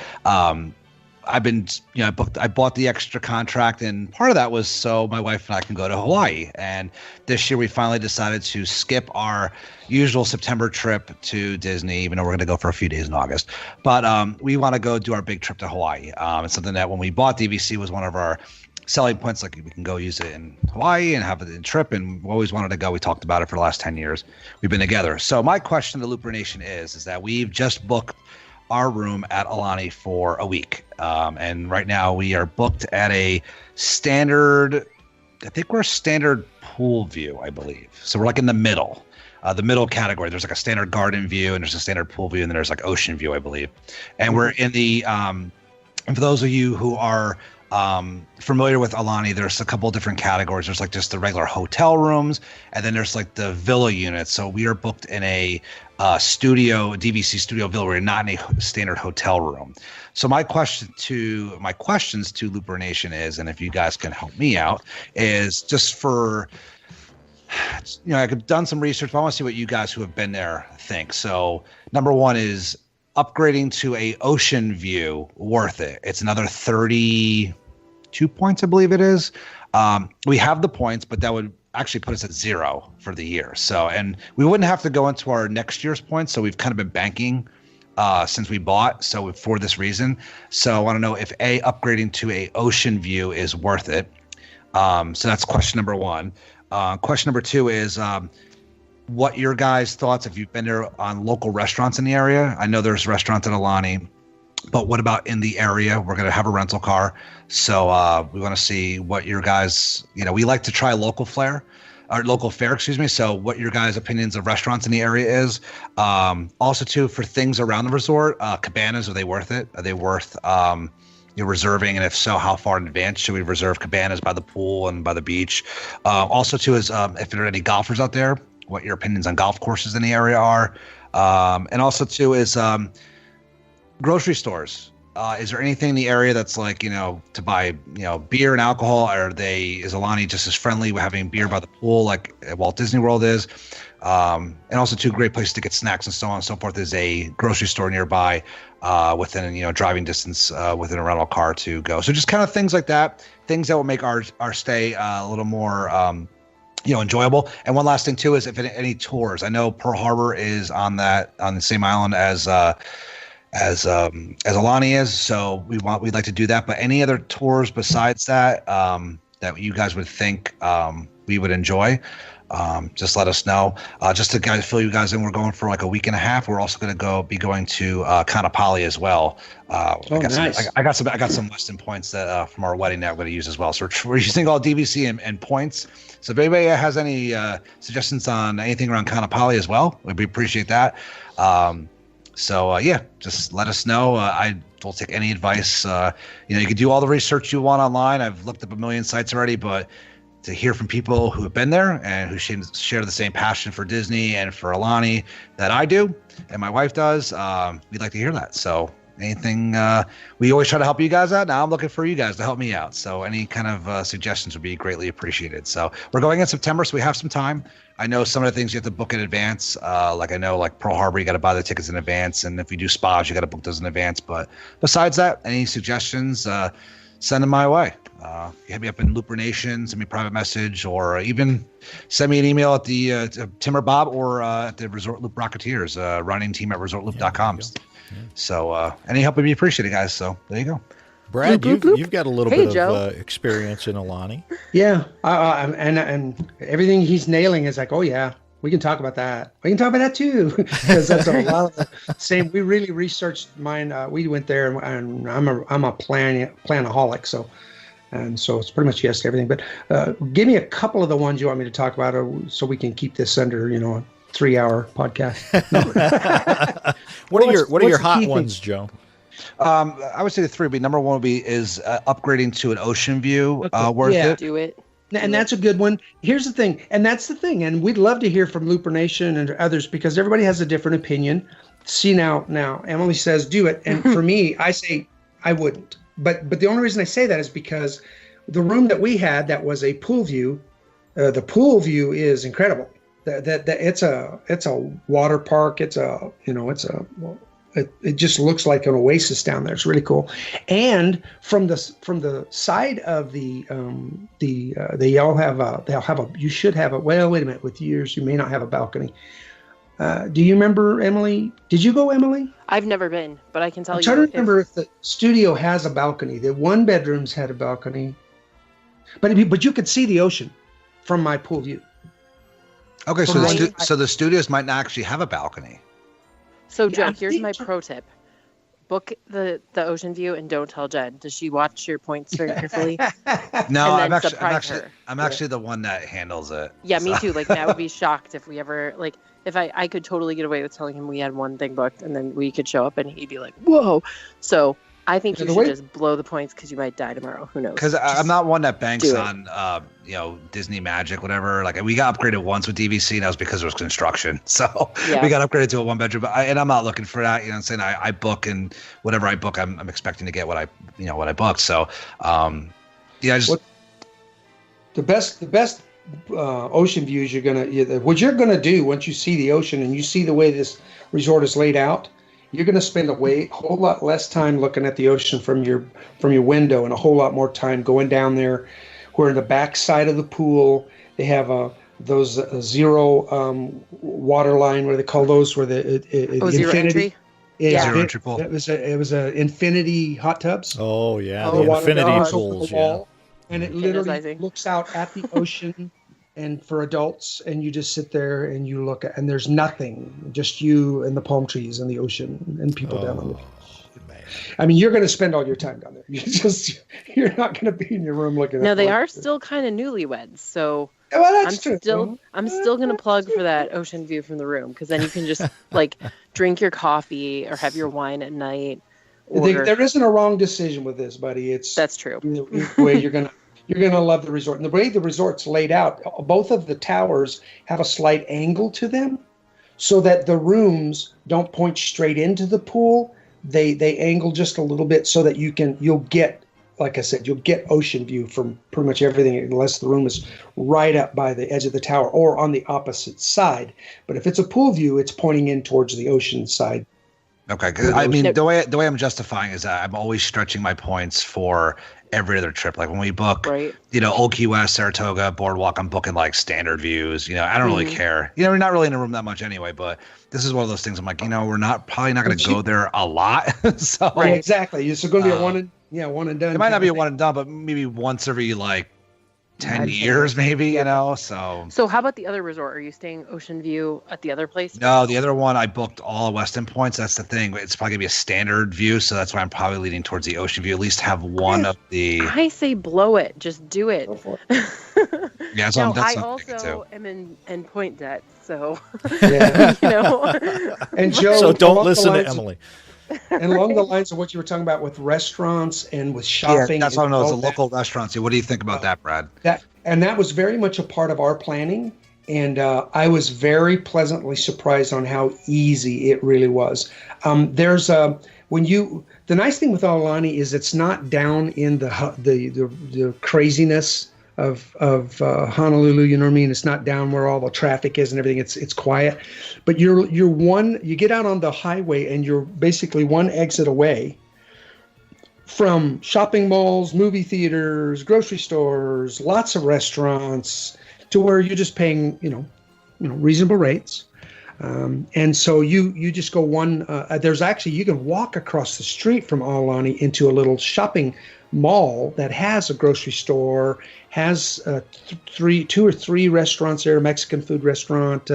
I've been, I bought the extra contract, and part of that was so my wife and I can go to Hawaii. And this year we finally decided to skip our usual September trip to Disney, even though we're going to go for a few days in August. But we want to go do our big trip to Hawaii. It's something that when we bought DVC was one of our selling points. Like we can go use it in Hawaii and have it in trip, and we always wanted to go. We talked about it for the last 10 years. We've been together. So my question to Looper Nation is that we've just booked our room at Aulani for a week. And right now we are booked at a standard, I think we're standard pool view, I believe. So we're like in the middle category. There's like a standard garden view and there's a standard pool view and then there's like ocean view, I believe. And we're in the, and for those of you who are familiar with Aulani, there's a couple of different categories. There's like just the regular hotel rooms, and then there's like the villa units. So we are booked in a DVC studio villa. We're not in a standard hotel room. So my questions to Looper Nation is, and if you guys can help me out, is just for, I've done some research, but I want to see what you guys who have been there think. So number one is upgrading to a ocean view worth it? It's another 32 points, I believe it is. We have the points, but that would actually put us at 0 for the year. So, and we wouldn't have to go into our next year's points. So we've kind of been banking since we bought. So for this reason, so I want to know if upgrading to a ocean view is worth it. So that's question number one. Question number two is, what your guys' thoughts, if you've been there, on local restaurants in the area. I know there's restaurants in Aulani But what about in the area? We're going to have a rental car. So we want to see what your guys, we like to try local fare. Our local fare, excuse me. So what your guys' opinions of restaurants in the area is. Also, too, for things around the resort, cabanas, are they worth it? Are they worth reserving? And if so, how far in advance should we reserve cabanas by the pool and by the beach? Also, too, is if there are any golfers out there, what your opinions on golf courses in the area are. And also, too, is grocery stores. Is there anything in the area that's like, to buy, beer and alcohol? Is Aulani just as friendly with having beer by the pool like Walt Disney World is? And also, too, great place to get snacks and so on and so forth is a grocery store nearby within, driving distance within a rental car to go. So just kind of things like that, things that will make our stay a little more, enjoyable. And one last thing, too, is if any tours. I know Pearl Harbor is on the same island as Aulani is, so we'd like to do that. But any other tours besides that that you guys would think we would enjoy, just let us know. Just to fill you guys in, we're going for like a week and a half. We're also going to be going to Kanapali as well. Nice. I got some Weston points that from our wedding that I'm going to use as well. So we're using all DVC and points. So if anybody has any suggestions on anything around Kanapali as well, we'd appreciate that. So just let us know. I will take any advice. You can do all the research you want online. I've looked up a million sites already, but to hear from people who have been there and who share the same passion for Disney and for Aulani that I do and my wife does, we'd like to hear that. So anything, we always try to help you guys out. Now I'm looking for you guys to help me out. So any kind of suggestions would be greatly appreciated. So we're going in September, so we have some time. I know some of the things you have to book in advance. Like Pearl Harbor, you got to buy the tickets in advance. And if you do spas, you got to book those in advance. But besides that, any suggestions, send them my way. You hit me up in Looper Nation, send me a private message, or even send me an email at the Tim or Bob or at the Resort Loop Rocketeers, running team at ResortLoop.com. So any help would be appreciated, guys. So there you go. Brad, Bloop, bloop, bloop. you've got a little bit of experience in Aulani. Yeah, and everything he's nailing is like, oh yeah, we can talk about that. We can talk about that too, because that's a lot of the same. We really researched mine. We went there, and I'm a planaholic, so it's pretty much yes to everything. But give me a couple of the ones you want me to talk about, so we can keep this under a 3-hour podcast. No. What are your hot ones, Joe? I would say the three would be number one is upgrading to an ocean view. Worth it. Do it. And that's a good one. Here's the thing, and we'd love to hear from Looper Nation and others, because everybody has a different opinion. See now Emily says do it, and for me, I say I wouldn't. But the only reason I say that is because the room that we had that was a pool view, the pool view is incredible. That it's a water park. It just looks like an oasis down there. It's really cool. And from the side of you should have a, well, wait a minute, with years, you may not have a balcony. Do you remember, Emily? Did you go, Emily? I've never been, but I can tell you. I'm trying to remember if the studio has a balcony. The one bedrooms had a balcony, but you could see the ocean from my pool view. Okay, so the studios might not actually have a balcony. So, Joe, here's my pro tip. Book the ocean view and don't tell Jen. Does she watch your points very carefully? No, I'm actually the one that handles it. Yeah, me too. Like, I would be shocked if we ever, like, if I could totally get away with telling him we had one thing booked and then we could show up and he'd be like, whoa. So I think you should just blow the points because you might die tomorrow. Who knows? Because I'm not one that banks on, Disney magic, whatever. Like, we got upgraded once with DVC, and that was because there was construction. So we got upgraded to a 1-bedroom. And I'm not looking for that. You know what I'm saying? I book, and whatever I book, I'm expecting to get what I booked. So, the best ocean views what you're gonna do once you see the ocean and you see the way this resort is laid out. You're going to spend a whole lot less time looking at the ocean from your window, and a whole lot more time going down there. Where in the back side of the pool, they have those zero water line. What do they call those? Where the zero entry. Zero entry pool. It was a infinity hot tubs. Oh yeah, the infinity pools. Yeah, and it literally looks out at the ocean. And for adults, and you just sit there and you look at, and there's nothing, just you and the palm trees and the ocean and people down on the beach. I mean, you're going to spend all your time down there. You're not going to be in your room looking. No, they are still kind of newlyweds, so well, I'm still going to plug for that ocean view from the room, because then you can just like drink your coffee or have your wine at night. There isn't a wrong decision with this, buddy. That's true. The way you're gonna love the resort, and the way the resort's laid out, both of the towers have a slight angle to them, so that the rooms don't point straight into the pool. They angle just a little bit so that you'll get, like I said, you'll get ocean view from pretty much everything, unless the room is right up by the edge of the tower or on the opposite side. But if it's a pool view, it's pointing in towards the ocean side. Okay, I mean, the way I'm justifying is that I'm always stretching my points for every other trip. Like when we book, Old Key West, Saratoga, Boardwalk, I'm booking like standard views. I don't really care. We're not really in a room that much anyway, but this is one of those things I'm like, we're probably not going to go there a lot. So right, exactly. It's going to be a one and done. It might not be a one and done, but maybe once every 10 years, maybe, So how about the other resort? Are you staying ocean view at the other place? No, the other one I booked all Westin points. That's the thing. It's probably gonna be a standard view, so that's why I'm probably leaning towards the ocean view. At least have one of the. I say blow it. Just do it. Go for it. Yeah, I also am in point debt, so And Joe, so don't listen to Emily. And along the lines of what you were talking about with restaurants and with shopping. Yeah, that's what I know. It's the local restaurants. What do you think about that, Brad? That was very much a part of our planning. And I was very pleasantly surprised on how easy it really was. The nice thing with Aulani is it's not down in the craziness of Honolulu, you know what I mean? It's not down where all the traffic is and everything. It's quiet, but you get out on the highway and you're basically one exit away from shopping malls, movie theaters, grocery stores, lots of restaurants, to where you're just paying, reasonable rates. And so you just go you can walk across the street from Aulani into a little shopping mall that has a grocery store, has 2 or 3 restaurants there, a Mexican food restaurant,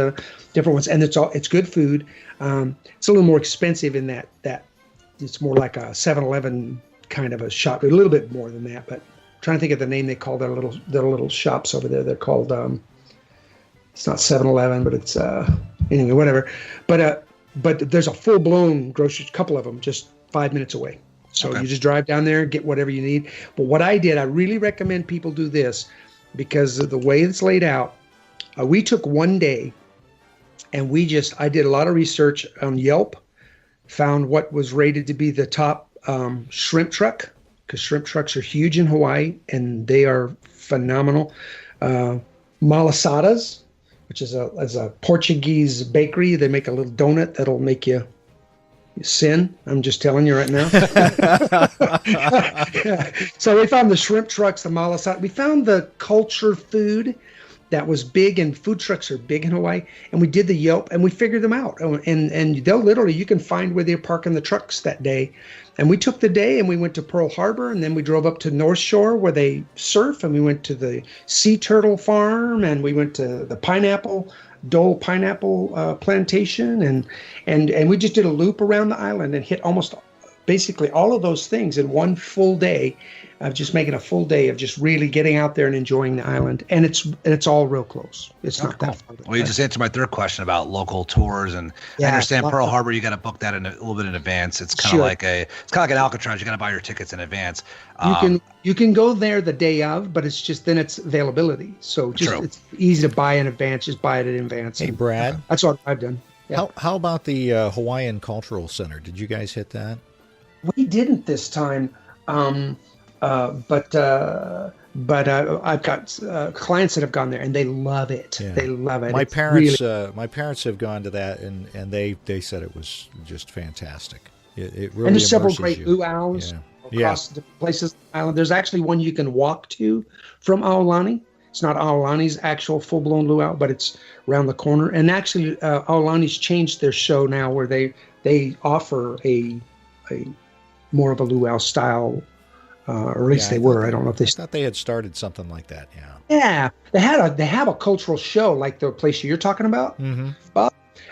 different ones, and it's good food. It's a little more expensive in that it's more like a 7-Eleven kind of a shop, a little bit more than that. But I'm trying to think of the name they call their little shops over there. They're called it's not 7-Eleven, but it's anyway, whatever. But there's a full blown grocery, couple of them, just 5 minutes away. So You just drive down there, get whatever you need. But what I did, I really recommend people do this, because of the way it's laid out. We took one day, and I did a lot of research on Yelp, found what was rated to be the top shrimp truck, because shrimp trucks are huge in Hawaii, and they are phenomenal. Malasadas, which is a Portuguese bakery. They make a little donut that'll make you sin. I'm just telling you right now. So we found the shrimp trucks, the malasada. We found the culture food that was big, and food trucks are big in Hawaii. And we did the Yelp, and we figured them out. And they'll literally, you can find where they're parking the trucks that day. And we took the day, and we went to Pearl Harbor, and then we drove up to North Shore where they surf, and we went to the sea turtle farm, and we went to the Dole pineapple plantation, and we just did a loop around the island and hit almost basically all of those things in one full day of just making a full day of just really getting out there and enjoying the island. And it's all real close. It's not that far. Well, you just answered my third question about local tours, and I understand Pearl Harbor, you got to book that a little bit in advance. It's kind of like an Alcatraz. You got to buy your tickets in advance. You can go there the day of, but it's just then it's availability. So it's easy to buy in advance. Just buy it in advance. Hey, Brad, that's what I've done. Yeah. How about the Hawaiian Cultural Center? Did you guys hit that? We didn't this time. But I've got clients that have gone there, and they love it. Yeah. They love it. My parents have gone to that, and they said it was just fantastic. It really, and there's several great luau's across the places on the island. There's actually one you can walk to from Aulani. It's not Aulani's actual full-blown luau, but it's around the corner. And actually, Aulani's changed their show now, where they offer a more of a luau style. Or at least they were. I don't know if they. I thought they had started something like that. Yeah. Yeah, they have a cultural show like the place you're talking about. Mm-hmm.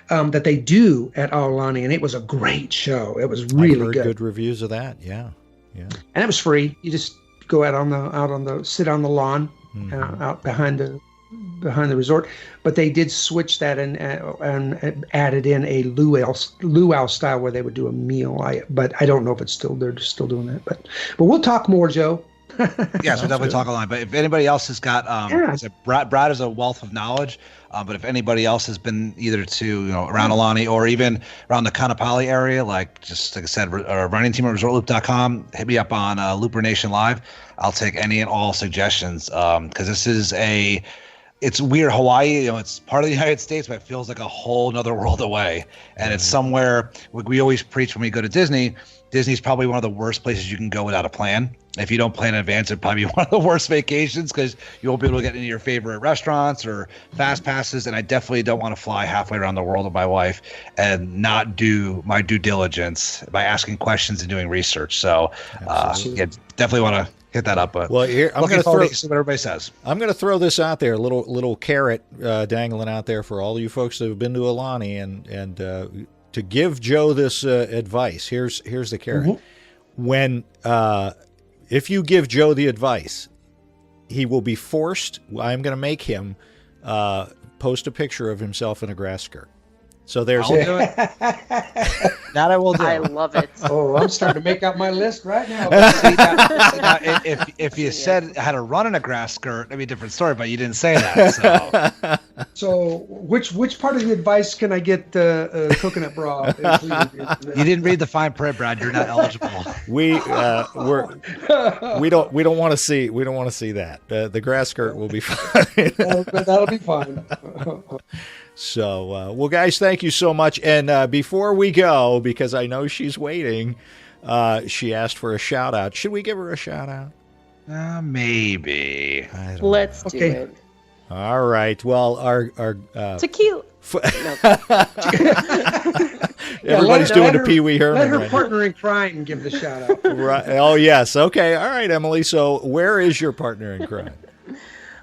that they do at Aulani, and it was a great show. It was really good reviews of that. Yeah. And it was free. You just go sit on the lawn, out behind the resort. But they did switch that and added in a luau style where they would do a meal. But I don't know if they're still doing that. But we'll talk more, Joe. Yes, we'll definitely talk online. But if anybody else has got, Brad is a wealth of knowledge. But if anybody else has been either to around Aulani or even around the Kaanapali area, like I said, our running team at ResortLoop.com, hit me up on Looper Nation Live. I'll take any and all suggestions because this is it's weird. Hawaii, it's part of the United States, but it feels like a whole nother world away. And it's somewhere we always preach when we go to Disney. Disney's probably one of the worst places you can go without a plan. If you don't plan in advance, it'd probably be one of the worst vacations because you won't be able to get into your favorite restaurants or fast passes. And I definitely don't want to fly halfway around the world with my wife and not do my due diligence by asking questions and doing research. So definitely want to hit that up. But here I'm going to see what everybody says. I'm going to throw this out there, a little carrot dangling out there for all you folks that have been to Aulani and to give Joe this advice. Here's the carrot. When if you give Joe the advice, he will be forced. I'm going to make him post a picture of himself in a grass skirt. So there's I'll do it. That I will do. I love it. Oh, I'm starting to make out my list right now. If you said how to run in a grass skirt, that'd be a different story. But you didn't say that. So which part of the advice can I get coconut bra? You didn't read the fine print, Brad. You're not eligible. We don't want to see that. The grass skirt will be fine. That'll be fine. So, well, guys, thank you so much. And before we go, because I know she's waiting, she asked for a shout out. Should we give her a shout out? Maybe. Let's do it. All right. Well, our tequila. Everybody's doing a Pee Wee Herman. Let her partner in crime give the shout out. Right. Oh, yes. Okay. All right, Emily. So where is your partner in crime?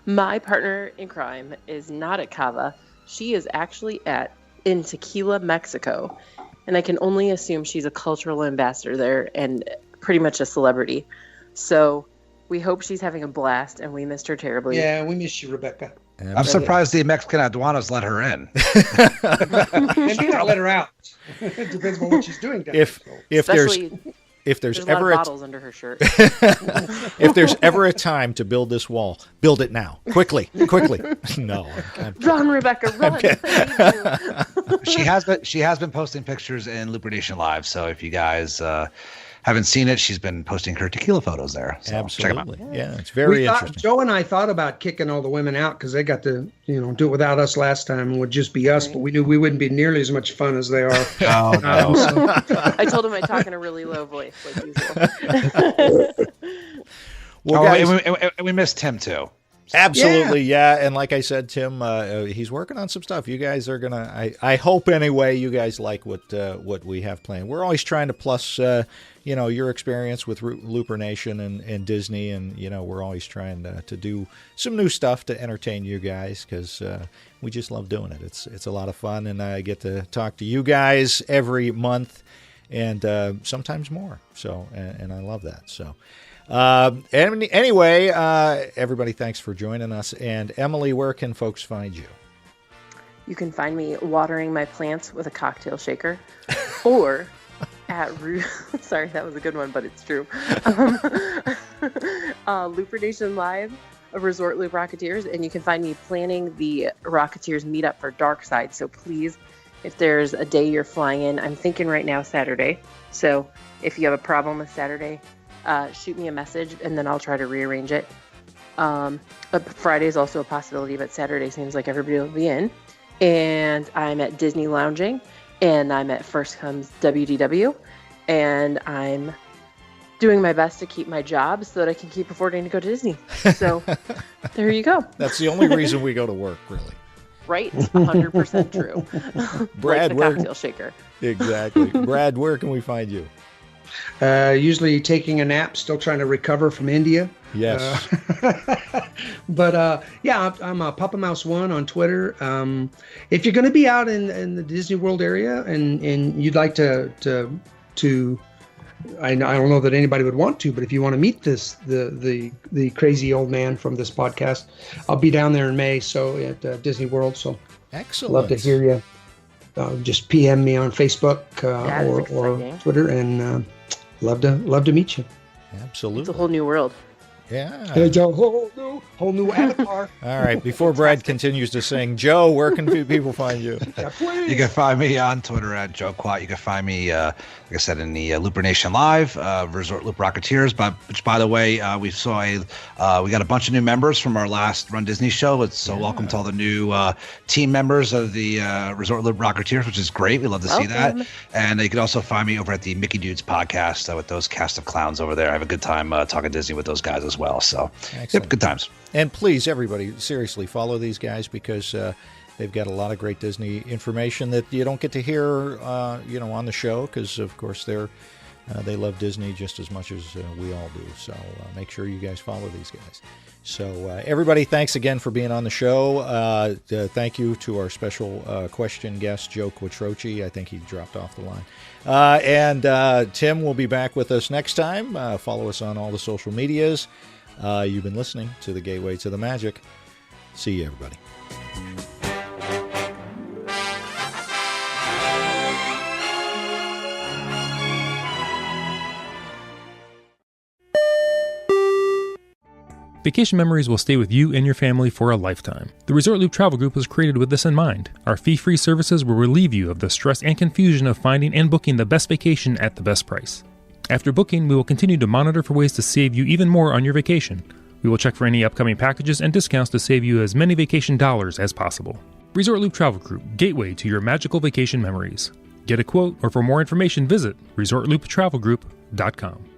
My partner in crime is not at Cava. She is actually in Tequila, Mexico. And I can only assume she's a cultural ambassador there and pretty much a celebrity. So we hope she's having a blast, and we missed her terribly. Yeah, we miss you, Rebecca. I'm surprised the Mexican aduanas let her in. Maybe not let her out. It depends on what she's doing. If there's a ever lot of bottles under her shirt. If there's ever a time to build this wall, build it now, quickly. No, run, Rebecca, run! She has been posting pictures in Looper Nation Live. So if you guys haven't seen it, she's been posting her tequila photos there. So absolutely, check them out. Yeah, it's very interesting. Joe and I thought about kicking all the women out because they got to do it without us last time and would just be us, but we knew we wouldn't be nearly as much fun as they are. Oh no! I told him I talk in a really low voice like usual. Well, guys, and we missed Tim too. Absolutely, yeah. And like I said, Tim, he's working on some stuff. You guys are gonna. I hope anyway. You guys like what we have planned. We're always trying to plus, your experience with Looper Nation and Disney, and we're always trying to do some new stuff to entertain you guys because we just love doing it. It's a lot of fun, and I get to talk to you guys every month, and sometimes more. So, and I love that. So. Anyway, everybody, thanks for joining us. And Emily, where can folks find you? You can find me watering my plants with a cocktail shaker, or at sorry, that was a good one, but it's true. Looper Nation Live, Resort Loop Rocketeers, and you can find me planning the Rocketeers meetup for Dark Side. So please, if there's a day you're flying in, I'm thinking right now Saturday. So if you have a problem with Saturday, shoot me a message and then I'll try to rearrange it. But Friday is also a possibility, but Saturday seems like everybody will be in. And I'm at Disney Lounging, and I'm at First Comes WDW, and I'm doing my best to keep my job so that I can keep affording to go to Disney. So there you go. That's the only reason we go to work, really. Right? 100% true. Brad, like the cocktail shaker. Exactly. Brad, where can we find you? Usually taking a nap, still trying to recover from India. Yes. But yeah, I'm Papa Mouse 1 on Twitter. If you're going to be out in the Disney World area and you'd like to I don't know that anybody would want to, but if you want to meet the crazy old man from this podcast, I'll be down there in May. So at Disney World. So excellent. Love to hear you. Just PM me on Facebook or Twitter, and love to meet you. Absolutely. It's a whole new world. Yeah. It's a whole new avatar. All right. Before Brad continues to sing, Joe, where can people find you? You can find me on Twitter at Joe Quat. You can find me, like I said, in the Looper Nation Live, Resort Loop Rocketeers. Which, by the way, we got a bunch of new members from our last Run Disney show. Welcome to all the new team members of the Resort Loop Rocketeers, which is great. We love to see that. And you can also find me over at the Mickey Dudes podcast with those cast of clowns over there. I have a good time talking Disney with those guys as well. So, yep, good times. And please, everybody, seriously, follow these guys because they've got a lot of great Disney information that you don't get to hear, on the show because, of course, they love Disney just as much as we all do. So make sure you guys follow these guys. So everybody, thanks again for being on the show. Thank you to our special question guest, Joe Quattrochi. I think he dropped off the line. And Tim will be back with us next time. Follow us on all the social medias. You've been listening to The Gateway to the Magic. See you, everybody. Vacation memories will stay with you and your family for a lifetime. The Resort Loop Travel Group was created with this in mind. Our fee-free services will relieve you of the stress and confusion of finding and booking the best vacation at the best price. After booking, we will continue to monitor for ways to save you even more on your vacation. We will check for any upcoming packages and discounts to save you as many vacation dollars as possible. Resort Loop Travel Group, gateway to your magical vacation memories. Get a quote, or for more information, visit ResortLoopTravelGroup.com.